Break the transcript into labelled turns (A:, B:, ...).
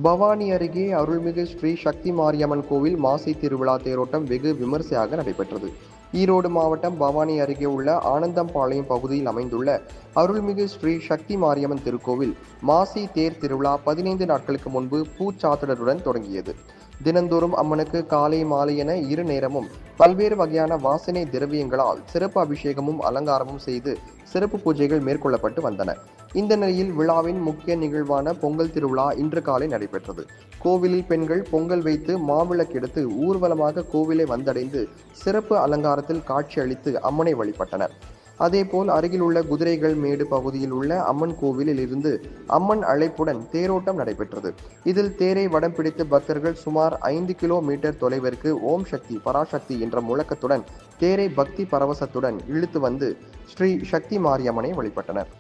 A: பவானி அருகே அருள்மிகு ஸ்ரீ சக்தி மாரியம்மன் கோவில் மாசி திருவிழா தேரோட்டம் வெகு விமரிசையாக நடைபெற்றது. ஈரோடு மாவட்டம் பவானி அருகே உள்ள ஆனந்தம்பாளையம் பகுதியில் அமைந்துள்ள அருள்மிகு ஸ்ரீ சக்தி மாரியம்மன் திருக்கோவில் மாசி தேர் திருவிழா 15 நாட்களுக்கு முன்பு பூச்சாத்துடருடன் தொடங்கியது. தினந்தோறும் அம்மனுக்கு காலை மாலை என 2 நேரமும் பல்வேறு வகையான வாசனை திரவியங்களால் சிறப்பு அபிஷேகமும் அலங்காரமும் செய்து சிறப்பு பூஜைகள் மேற்கொள்ளப்பட்டு வந்தன. இந்த நிலையில் விழாவின் முக்கிய நிகழ்வான பொங்கல் திருவிழா இன்று காலை நடைபெற்றது. கோவிலில் பெண்கள் பொங்கல் வைத்து மாவிளக்கெடுத்து ஊர்வலமாக கோவிலை வந்தடைந்து சிறப்பு அலங்காரத்தில் காட்சியளித்து அம்மனை வழிபட்டனர். அதேபோல் அருகில் உள்ள குதிரைகள் மேடு பகுதியில் உள்ள அம்மன் கோவிலில் இருந்து அம்மன் அழைப்புடன் தேரோட்டம் நடைபெற்றது. இதில் தேரை வடம் பிடித்து பக்தர்கள் சுமார் 5 கிலோமீட்டர் தொலைவிற்கு ஓம் சக்தி பராசக்தி என்ற முழக்கத்துடன் தேரை பக்தி பரவசத்துடன் இழுத்து வந்து ஸ்ரீ சக்தி மாரியம்மனை வழிபட்டனர்.